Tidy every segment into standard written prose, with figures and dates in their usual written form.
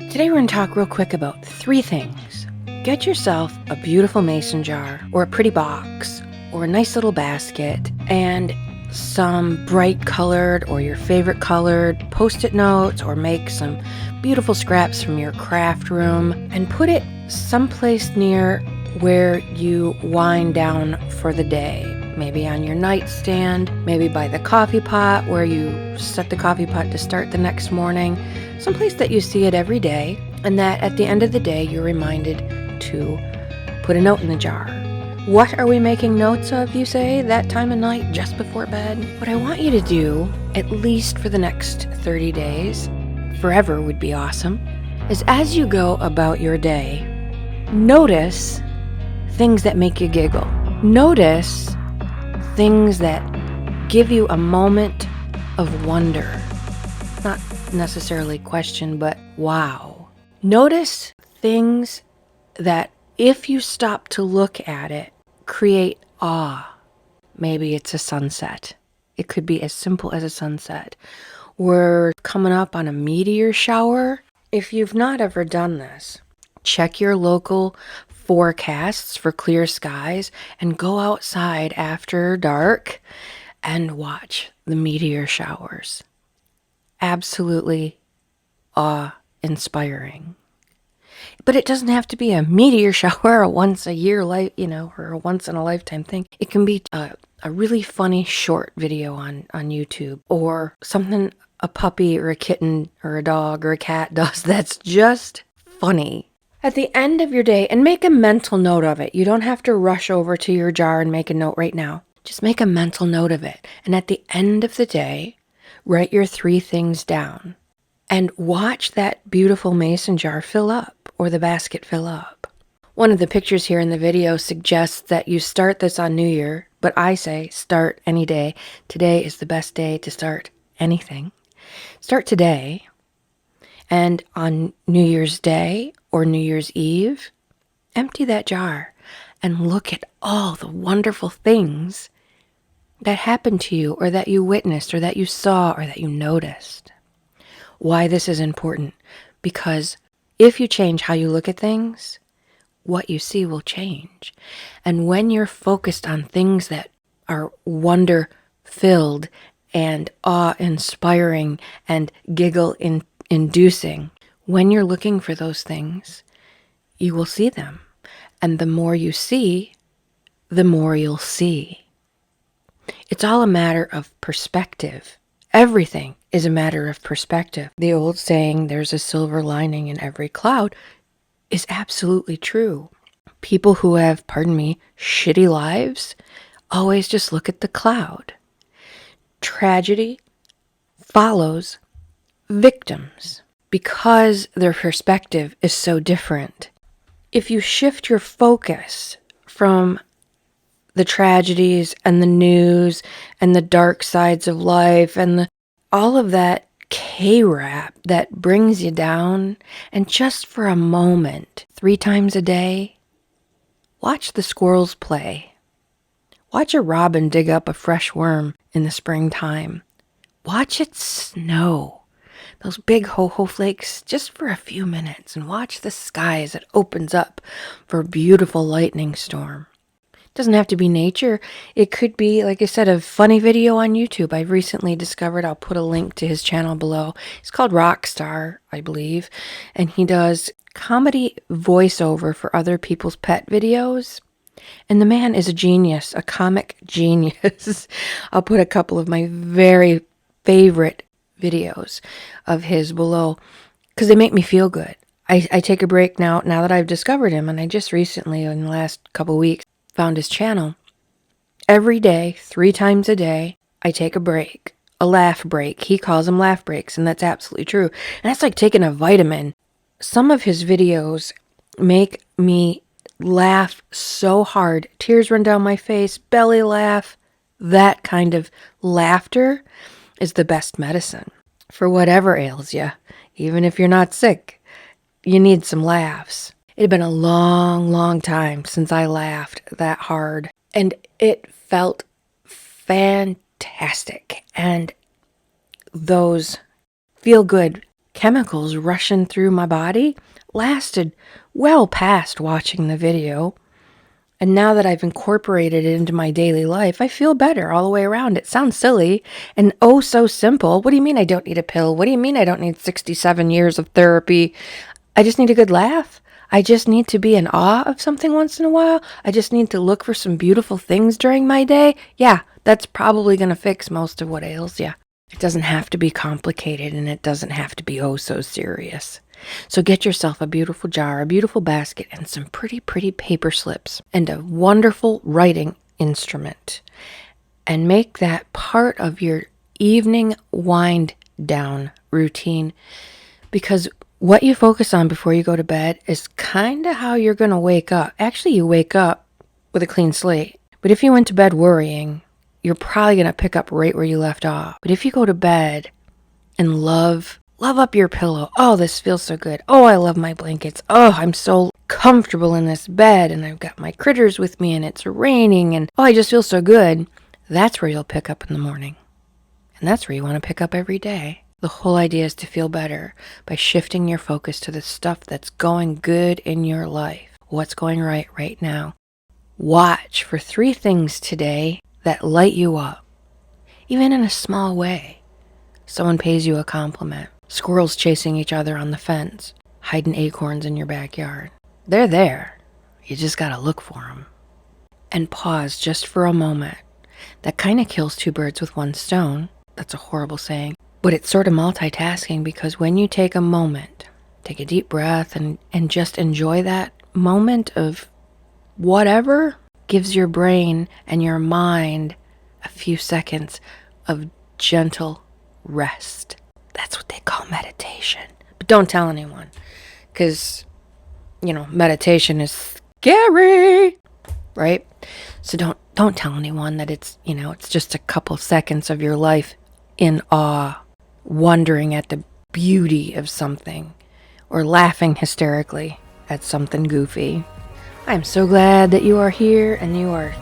Today we're going to talk real quick about 3 things. Get yourself a beautiful mason jar or a pretty box or a nice little basket and some bright colored or your favorite colored post-it notes, or make some beautiful scraps from your craft room and put it someplace near where you wind down for the day. Maybe on your nightstand, maybe by the coffee pot where you set the coffee pot to start the next morning. Someplace that you see it every day, and that at the end of the day you're reminded to put a note in the jar. What are we making notes of, you say, that time of night just before bed? What I want you to do, at least for the next 30 days, forever would be awesome, is as you go about your day, notice things that make you giggle. Notice things that give you a moment of wonder. Not necessarily question, but wow. Notice things that, if you stop to look at it, create awe. Maybe it's a sunset. It could be as simple as a sunset. We're coming up on a meteor shower. If you've not ever done this, check your local forecasts for clear skies and go outside after dark and watch the meteor showers. Absolutely awe-inspiring. But it doesn't have to be a meteor shower, a once a year or a once in a lifetime thing. It can be a really funny short video on YouTube, or something a puppy or a kitten or a dog or a cat does that's just funny. At the end of your day, and make a mental note of it. You don't have to rush over to your jar and make a note right now. Just make a mental note of it. And at the end of the day, write your 3 things down and watch that beautiful mason jar fill up, or the basket fill up. One of the pictures here in the video suggests that you start this on New Year, but I say start any day. Today is the best day to start anything. Start today, and on New Year's Day or New Year's Eve, empty that jar and look at all the wonderful things that happened to you, or that you witnessed, or that you saw, or that you noticed. Why this is important? Because if you change how you look at things, what you see will change. And when you're focused on things that are wonder-filled and awe-inspiring and giggle-inducing, when you're looking for those things, you will see them. And the more you see, the more you'll see. It's all a matter of perspective. Everything is a matter of perspective. The old saying, there's a silver lining in every cloud, is absolutely true. People who have, shitty lives, always just look at the cloud. Tragedy follows victims because their perspective is so different. If you shift your focus from the tragedies and the news and the dark sides of life and all of that K-rap that brings you down, and just for a moment, 3 times a day, watch the squirrels play. Watch a robin dig up a fresh worm in the springtime. Watch it snow. Those big ho-ho flakes just for a few minutes, and watch the sky as it opens up for a beautiful lightning storm. Doesn't have to be nature. It could be, like I said, a funny video on YouTube I've recently discovered. I'll put a link to his channel below. He's called Rockstar, I believe, and he does comedy voiceover for other people's pet videos. And the man is a genius, a comic genius. I'll put a couple of my very favorite videos of his below because they make me feel good. I take a break now that I've discovered him, and I just recently, in the last couple weeks, found his channel. Every day, 3 times a day, I take a break, a laugh break. He calls them laugh breaks, and that's absolutely true. And that's like taking a vitamin. Some of his videos make me laugh so hard. Tears run down my face, belly laugh. That kind of laughter is the best medicine for whatever ails you. Even if you're not sick, you need some laughs. It had been a long, long time since I laughed that hard, and it felt fantastic. And those feel-good chemicals rushing through my body lasted well past watching the video. And now that I've incorporated it into my daily life, I feel better all the way around. It sounds silly and oh so simple. What do you mean I don't need a pill? What do you mean I don't need 67 years of therapy? I just need a good laugh. I just need to be in awe of something once in a while. I just need to look for some beautiful things during my day. Yeah, that's probably going to fix most of what ails you. It doesn't have to be complicated, and it doesn't have to be oh so serious. So get yourself a beautiful jar, a beautiful basket, and some pretty paper slips, and a wonderful writing instrument. And make that part of your evening wind down routine, because what you focus on before you go to bed is kind of how you're going to wake up. Actually, you wake up with a clean slate. But if you went to bed worrying, you're probably going to pick up right where you left off. But if you go to bed and love up your pillow. Oh, this feels so good. Oh, I love my blankets. Oh, I'm so comfortable in this bed, and I've got my critters with me, and it's raining, and oh, I just feel so good. That's where you'll pick up in the morning. And that's where you want to pick up every day. The whole idea is to feel better by shifting your focus to the stuff that's going good in your life. What's going right now. Watch for 3 things today that light you up, even in a small way. Someone pays you a compliment. Squirrels chasing each other on the fence, hiding acorns in your backyard. They're there. You just gotta look for them. And pause just for a moment. That kind of kills 2 birds with 1 stone. That's a horrible saying. But it's sort of multitasking, because when you take a moment, take a deep breath and just enjoy that moment of whatever, gives your brain and your mind a few seconds of gentle rest. That's what they call meditation. But don't tell anyone, because, meditation is scary, right? So don't tell anyone that it's just a couple seconds of your life in awe, wondering at the beauty of something, or laughing hysterically at something goofy. I'm so glad that you are here and you are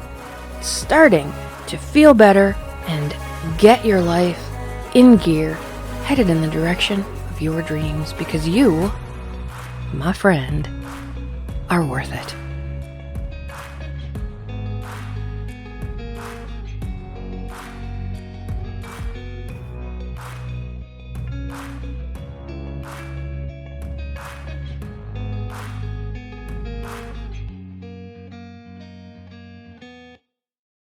starting to feel better and get your life in gear, headed in the direction of your dreams, because you, my friend, are worth it.